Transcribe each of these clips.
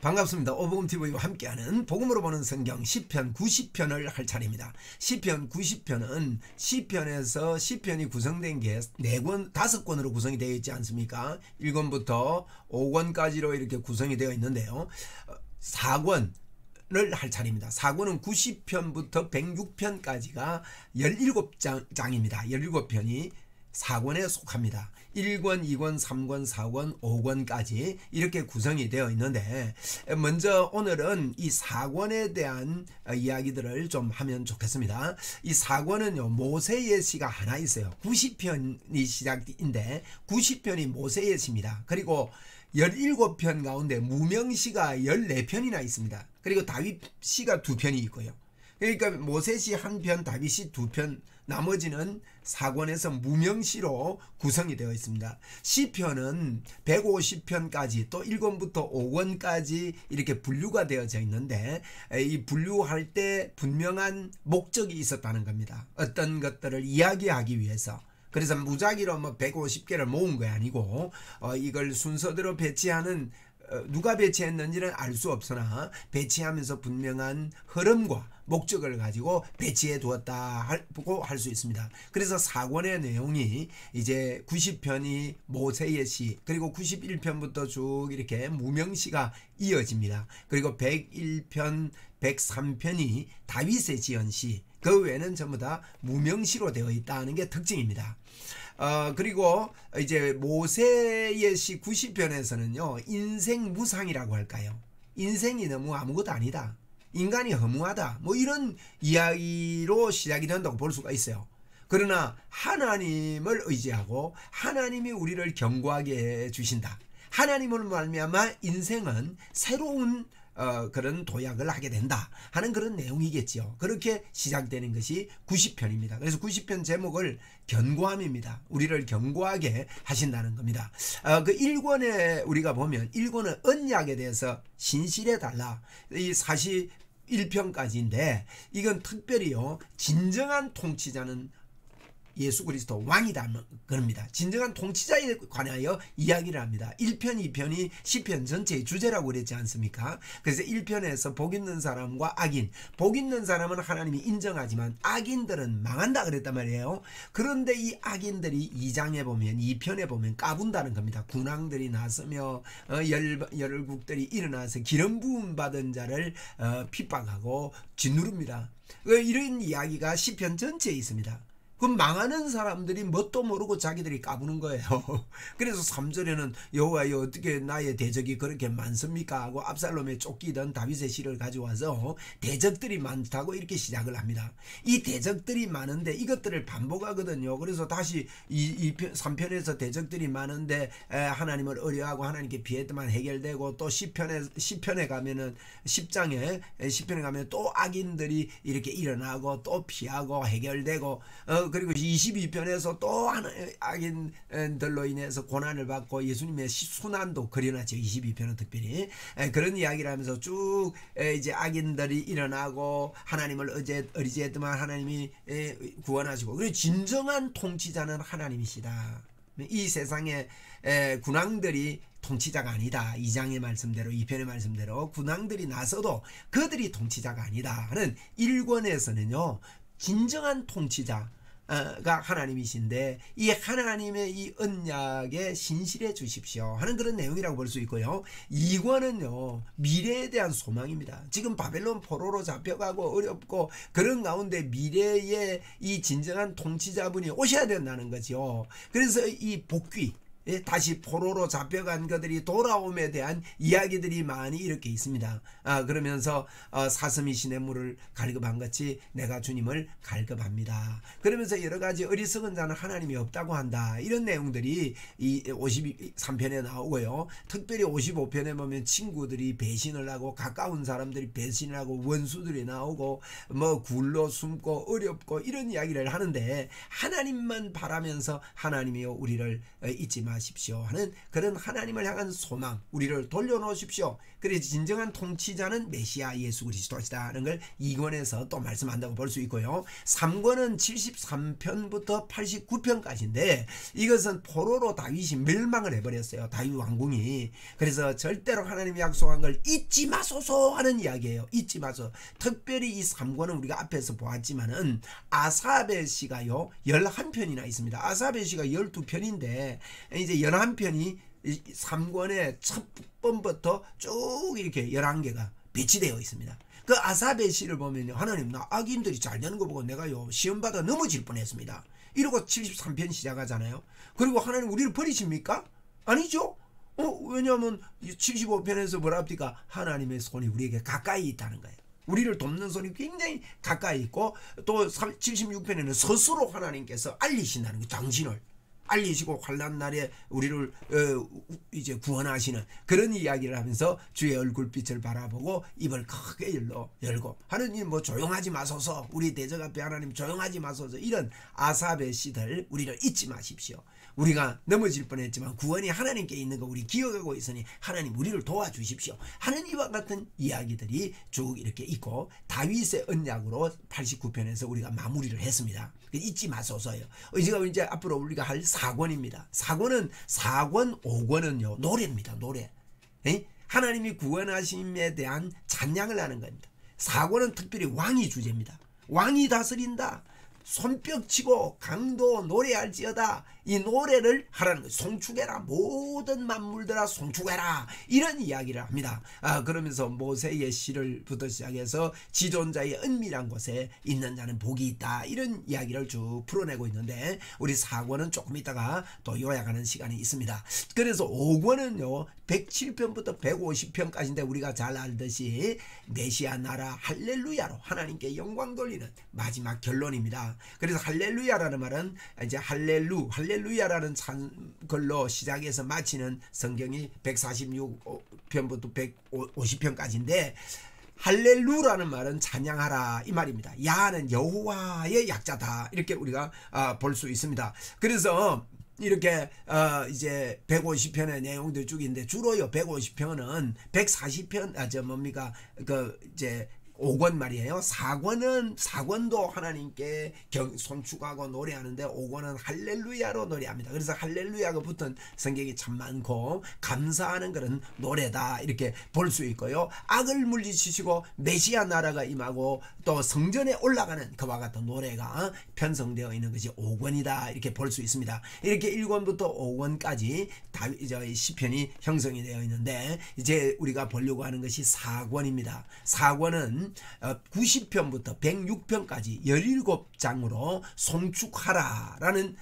반갑습니다. 오복음TV와 함께하는 복음으로 보는 성경 시편 90편을 할 차례입니다. 시편 90편은 시편에서 시편이 구성된 게 4권, 5권으로 구성이 되어 있지 않습니까? 1권부터 5권까지로 이렇게 구성이 되어 있는데요. 4권을 할 차례입니다. 4권은 90편부터 106편까지가 17장입니다. 17편이 4권에 속합니다. 1권, 2권, 3권, 4권, 5권까지 이렇게 구성이 되어 있는데, 먼저 오늘은 이 4권에 대한 이야기들을 좀 하면 좋겠습니다. 이 4권은요, 모세의 시가 하나 있어요. 90편이 시작인데 90편이 모세의 시입니다. 그리고 17편 가운데 무명시가 14편이나 있습니다. 그리고 다윗 시가 2편이 있고요. 그러니까 모세시 1편, 다윗시 2편, 나머지는 4권에서 무명시로 구성이 되어 있습니다. 시편은 150편까지 또 1권부터 5권까지 이렇게 분류가 되어져 있는데, 이 분류할 때 분명한 목적이 있었다는 겁니다. 어떤 것들을 이야기하기 위해서. 그래서 무작위로 뭐 150개를 모은 게 아니고, 이걸 순서대로 배치하는, 누가 배치했는지는 알 수 없으나 배치하면서 분명한 흐름과 목적을 가지고 배치해 두었다고 할 수 있습니다. 그래서 4권의 내용이 이제 90편이 모세의 시, 그리고 91편부터 쭉 이렇게 무명시가 이어집니다. 그리고 101편, 103편이 다윗의 지은 시, 그 외에는 전부 다 무명시로 되어 있다는 게 특징입니다. 그리고 이제 모세의 시 90편에서는요, 인생 무상이라고 할까요? 인생이 너무 아무것도 아니다. 인간이 허무하다. 뭐 이런 이야기로 시작이 된다고 볼 수가 있어요. 그러나 하나님을 의지하고 하나님이 우리를 견고하게 해 주신다. 하나님을 말미암아 인생은 새로운 그런 도약을 하게 된다 하는 그런 내용이겠죠. 그렇게 시작되는 것이 90편입니다. 그래서 90편 제목을 견고함입니다. 우리를 견고하게 하신다는 겁니다. 그 1권에 우리가 보면 1권은 언약에 대해서 신실해 달라, 이 41편까지인데 이건 특별히요, 진정한 통치자는 예수 그리스도 왕이다 그럽니다. 진정한 통치자에 관하여 이야기를 합니다. 1편, 2편이 시편 전체의 주제라고 그랬지 않습니까? 그래서 1편에서 복 있는 사람과 악인, 복 있는 사람은 하나님이 인정하지만 악인들은 망한다 그랬단 말이에요. 그런데 이 악인들이 2장에 보면, 2편에 보면 까분다는 겁니다. 군왕들이 나서며 열국들이 일어나서 기름 부음 받은 자를 핍박하고 짓누릅니다. 이런 이야기가 시편 전체에 있습니다. 그럼 망하는 사람들이 뭣도 모르고 자기들이 까부는 거예요. 그래서 3절에는 여호와여 어떻게 나의 대적이 그렇게 많습니까 하고 압살롬에 쫓기던 다윗의 시를 가져와서 대적들이 많다고 이렇게 시작을 합니다. 이 대적들이 많은데 이것들을 반복하거든요. 그래서 다시 3편에서 대적들이 많은데 하나님을 어려워하고 하나님께 피했더만 해결되고, 또 10편에 가면은 10편에 가면 또 악인들이 이렇게 일어나고 또 피하고 해결되고, 그리고 22편에서 또 악인들로 인해서 고난을 받고 예수님의 순환도 그려놨죠. 22편은 특별히 그런 이야기를 하면서 쭉 이제 악인들이 일어나고 하나님을 의지했더만 하나님이 구원하시고, 그리고 진정한 통치자는 하나님이시다. 이 세상에 군왕들이 통치자가 아니다. 2장의 말씀대로, 2편의 말씀대로 군왕들이 나서도 그들이 통치자가 아니다 하는 1권에서는요, 진정한 통치자 가 하나님이신데 이 하나님의 이 언약에 신실해 주십시오 하는 그런 내용이라고 볼 수 있고요. 2권은요, 미래에 대한 소망입니다. 지금 바벨론 포로로 잡혀가고 어렵고 그런 가운데 미래에 이 진정한 통치자분이 오셔야 된다는 거죠. 그래서 이 복귀, 다시 포로로 잡혀간 그들이 돌아옴에 대한 이야기들이 많이 이렇게 있습니다. 그러면서 사슴이 시냇물을 갈급한 같이 내가 주님을 갈급합니다. 그러면서 여러 가지 어리석은 자는 하나님이 없다고 한다, 이런 내용들이 이 53편에 나오고요. 특별히 55편에 보면 친구들이 배신을 하고, 가까운 사람들이 배신을 하고, 원수들이 나오고, 뭐 굴로 숨고 어렵고 이런 이야기를 하는데, 하나님만 바라면서 하나님이여 우리를 잊지 마시고 마십시오 하는 그런 하나님을 향한 소망, 우리를 돌려놓으십시오. 그래서 진정한 통치자는 메시아 예수 그리스도시다는 걸 2권에서 또 말씀한다고 볼 수 있고요. 3권은 73편부터 89편까지인데 이것은 포로로 다윗이 멸망을 해버렸어요. 다윗 왕궁이. 그래서 절대로 하나님이 약속한 걸 잊지 마소서 하는 이야기예요. 잊지 마소서. 특별히 이 3권은 우리가 앞에서 보았지만은 아사벨 시가요 11편이나 있습니다. 아사벨 시가 12편인데 이제 11편이 3권의 첫 번부터 쭉 이렇게 11개가 배치되어 있습니다. 그 아사벨 시를 보면요, 하나님 나 악인들이 잘 되는 거 보고 내가요 시험받아 넘어질 뻔했습니다. 이러고 73편 시작하잖아요. 그리고 하나님 우리를 버리십니까? 아니죠. 왜냐하면 75편에서 뭐라 합니까? 하나님의 손이 우리에게 가까이 있다는 거예요. 우리를 돕는 손이 굉장히 가까이 있고, 또 76편에는 스스로 하나님께서 알리신다는 거예요. 당신을 알리시고 환난 날에 우리를 이제 구원하시는 그런 이야기를 하면서 주의 얼굴빛을 바라보고 입을 크게 열고 하느님 뭐 조용하지 마소서, 우리 대적 앞에 하나님 조용하지 마소서, 이런 아삽의 시들 우리를 잊지 마십시오. 우리가 넘어질 뻔했지만 구원이 하나님께 있는 거 우리 기억하고 있으니 하나님 우리를 도와주십시오 하는 이와 같은 이야기들이 쭉 이렇게 있고, 다윗의 언약으로 89편에서 우리가 마무리를 했습니다. 잊지 마소서요. 지금 이제 앞으로 우리가 할 4권입니다. 4권은 5권은요 노래입니다. 노래. 하나님이 구원하심에 대한 찬양을 하는 겁니다. 4권은 특별히 왕이 주제입니다. 왕이 다스린다, 손뼉치고 강도 노래할지어다, 이 노래를 하라는 거예요. 송축해라, 모든 만물들아 송축해라, 이런 이야기를 합니다. 그러면서 모세의 시를부터 시작해서 지존자의 은밀한 곳에 있는 자는 복이 있다, 이런 이야기를 쭉 풀어내고 있는데 우리 4권은 조금 있다가 또 요약하는 시간이 있습니다. 그래서 5권은요 107편부터 150편까지인데 우리가 잘 알듯이 메시아 나라 할렐루야로 하나님께 영광 돌리는 마지막 결론입니다. 그래서 할렐루야라는 말은 이제 할렐루야라는 걸로 시작해서 마치는 성경이 146편부터 150편까지인데, 할렐루라는 말은 찬양하라 이 말입니다. 야는 여호와의 약자다, 이렇게 우리가 볼 수 있습니다. 그래서 이렇게 이제 150편의 내용들 쭉인데 주로요 150편은 140편 뭡니까 그 이제 5권 말이에요. 4권도 하나님께 송축하고 노래하는데 5권은 할렐루야로 노래합니다. 그래서 할렐루야가 붙은 성경이 참 많고 감사하는 그런 노래다, 이렇게 볼 수 있고요. 악을 물리치시고 메시아 나라가 임하고 또 성전에 올라가는 그와 같은 노래가 편성되어 있는 것이 5권이다, 이렇게 볼 수 있습니다. 이렇게 1권부터 5권까지 시편이 형성이 되어 있는데 이제 우리가 보려고 하는 것이 4권입니다. 4권은 90편부터 106편까지 17장으로 송축하라라는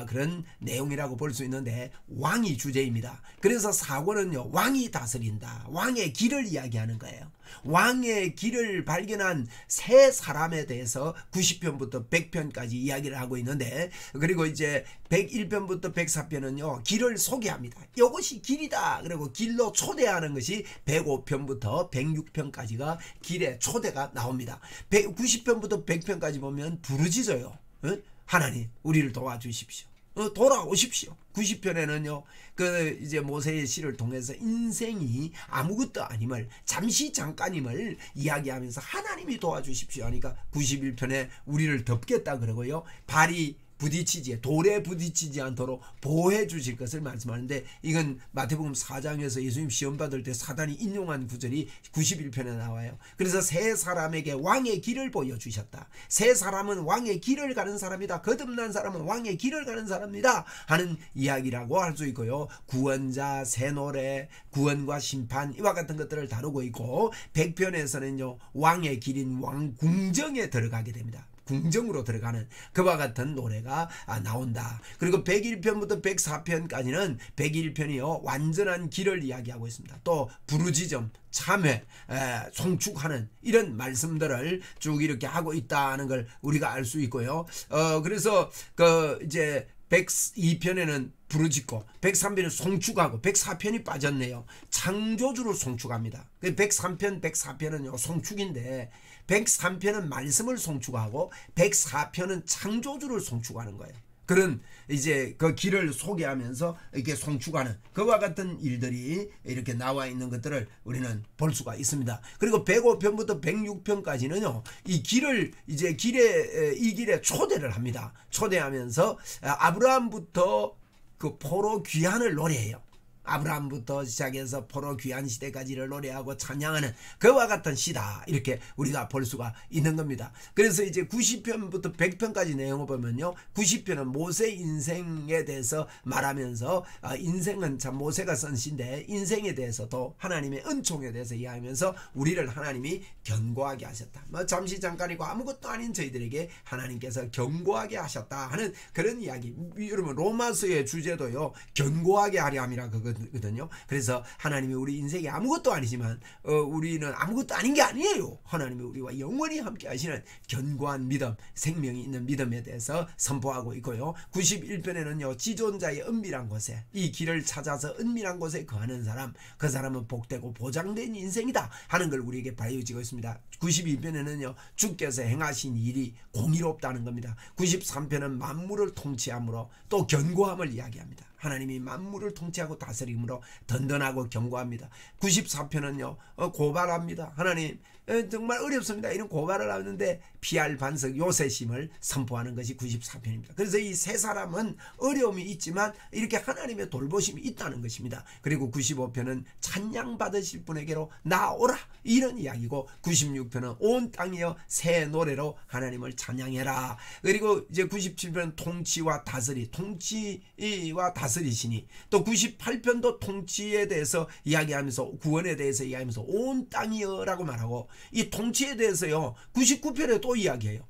그런 내용이라고 볼 수 있는데 왕이 주제입니다. 그래서 4권은요 왕이 다스린다, 왕의 길을 이야기하는 거예요. 왕의 길을 발견한 세 사람에 대해서 90편부터 100편까지 이야기를 하고 있는데, 그리고 이제 101편부터 104편은요 길을 소개합니다. 이것이 길이다, 그리고 길로 초대하는 것이 105편부터 106편까지가 길의 초대가 나옵니다. 90편부터 100편까지 보면 부르짖어요. 하나님 우리를 도와주십시오, 돌아오십시오. 90편에는요 그 이제 모세의 시를 통해서 인생이 아무것도 아님을, 잠깐임을 이야기하면서 하나님이 도와주십시오 하니까 91편에 우리를 덮겠다 그러고요, 발이 돌에 부딪히지 않도록 보호해 주실 것을 말씀하는데, 이건 마태복음 4장에서 예수님 시험 받을 때 사단이 인용한 구절이 91편에 나와요. 그래서 세 사람에게 왕의 길을 보여주셨다. 세 사람은 왕의 길을 가는 사람이다. 거듭난 사람은 왕의 길을 가는 사람이다 하는 이야기라고 할 수 있고요. 구원자, 새 노래, 구원과 심판 이와 같은 것들을 다루고 있고, 100편에서는요 왕의 길인 왕궁정에 들어가게 됩니다. 궁정으로 들어가는 그와 같은 노래가 나온다. 그리고 101편부터 104편까지는 101편이요 완전한 길을 이야기하고 있습니다. 또 부르짖음, 참회, 송축하는 이런 말씀들을 쭉 이렇게 하고 있다는 걸 우리가 알 수 있고요. 그래서 그 이제 102편에는 부르짖고, 103편은 송축하고, 104편이 빠졌네요. 창조주를 송축합니다. 103편, 104편은요 송축인데 103편은 말씀을 송축하고 104편은 창조주를 송축하는 거예요. 그런 이제 그 길을 소개하면서 이렇게 송축하는 그와 같은 일들이 이렇게 나와 있는 것들을 우리는 볼 수가 있습니다. 그리고 105편부터 106편까지는요, 이 길을 이제 이 길에 초대를 합니다. 초대하면서 아브라함부터 그 포로 귀환을 노래해요. 아브라함부터 시작해서 포로 귀환 시대까지를 노래하고 찬양하는 그와 같은 시다, 이렇게 우리가 볼 수가 있는 겁니다. 그래서 이제 90편부터 100편까지 내용을 보면요, 90편은 모세 인생에 대해서 말하면서 인생은 참 모세가 쓴 시인데 인생에 대해서 또 하나님의 은총에 대해서 이야기하면서 우리를 하나님이 견고하게 하셨다, 뭐 잠시 잠깐이고 아무것도 아닌 저희들에게 하나님께서 견고하게 하셨다 하는 그런 이야기. 여러분, 로마서의 주제도요, 견고하게 하려 함이라 그거든요. 그래서 하나님이 우리 인생이 아무것도 아니지만 우리는 아무것도 아닌 게 아니에요. 하나님이 우리와 영원히 함께 하시는 견고한 믿음, 생명이 있는 믿음에 대해서 선포하고 있고요. 91편에는요, 지존자의 은밀한 곳에, 이 길을 찾아서 은밀한 곳에 거하는 사람, 그 사람은 복되고 보장된 인생이다 하는 걸 우리에게 밝혀지고 있습니다. 92편에는요, 주께서 행하신 일이 공의롭다는 겁니다. 93편은 만물을 통치함으로 또 견고함을 이야기합니다. 하나님이 만물을 통치하고 다스림으로 든든하고 견고합니다. 94편은요, 고발합니다. 하나님 정말 어렵습니다. 이런 고발을 하는데 피할 반석 요새심을 선포하는 것이 94편입니다. 그래서 이 세 사람은 어려움이 있지만 이렇게 하나님의 돌보심이 있다는 것입니다. 그리고 95편은 찬양 받으실 분에게로 나오라, 이런 이야기고, 96편은 온 땅이여 새 노래로 하나님을 찬양해라. 그리고 이제 97편은 통치와 다스리시니, 또 98편도 통치에 대해서 이야기하면서 구원에 대해서 이야기하면서 온 땅이여라고 말하고, 이 통치에 대해서요 99편에 또 이야기해요.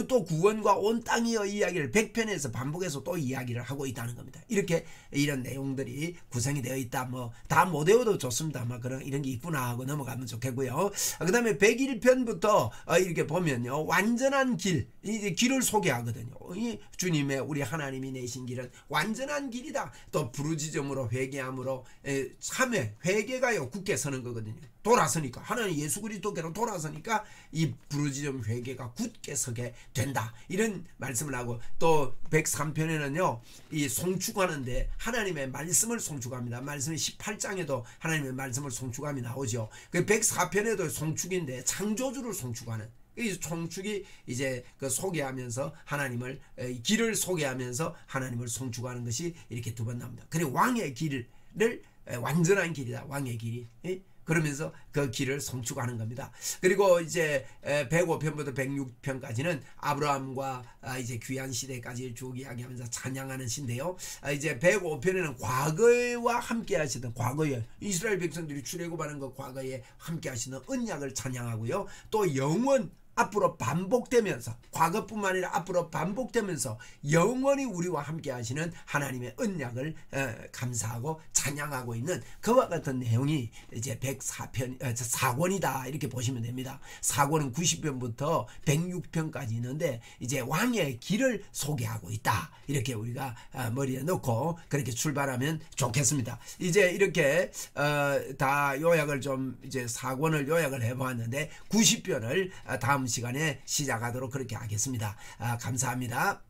또 구원과 온 땅이여 이야기를 100편에서 반복해서 또 이야기를 하고 있다는 겁니다. 이렇게 이런 내용들이 구성이 되어 있다. 뭐 다 못 외워도 좋습니다. 뭐 그런 이런 게 있구나 하고 넘어가면 좋겠고요. 그 다음에 101편부터 이렇게 보면요, 완전한 길, 이 길을 소개하거든요. 이 주님의, 우리 하나님이 내신 길은 완전한 길이다. 또 부르짖음으로 회개함으로 3회 회개가요 굳게 서는 거거든요. 돌아서니까, 하나님 예수 그리스도께로 돌아서니까 이 부르짖음 회개가 굳게 서게 된다, 이런 말씀을 하고, 또 103편에는요 이 송축하는데 하나님의 말씀을 송축합니다. 말씀이 18장에도 하나님의 말씀을 송축함이 나오죠. 그 104편에도 송축인데 창조주를 송축하는, 이 송축이 이제 그 소개하면서 하나님을, 길을 소개하면서 하나님을 송축하는 것이 이렇게 두 번 나옵니다. 그리고 왕의 길을 완전한 길이다, 왕의 길이, 그러면서 그 길을 송축하는 겁니다. 그리고 이제 105편부터 106편까지는 아브라함과 이제 귀한 시대까지 쭉 이야기하면서 찬양하는 시인데요. 이제 105편에는 과거와 함께 하시던, 과거에 이스라엘 백성들이 출애굽하는 그 과거에 함께 하시는 언약을 찬양하고요. 또 영원, 앞으로 반복되면서, 과거뿐만 아니라 앞으로 반복되면서 영원히 우리와 함께 하시는 하나님의 언약을 감사하고 찬양하고 있는 그와 같은 내용이 이제 104편 4권이다, 이렇게 보시면 됩니다. 4권은 90편부터 106편까지 있는데 이제 왕의 길을 소개하고 있다, 이렇게 우리가 머리에 넣고 그렇게 출발하면 좋겠습니다. 이제 이렇게 다 요약을 좀, 이제 4권을 요약을 해보았는데 90편을 다음 시간에 시작하도록 그렇게 하겠습니다. 감사합니다.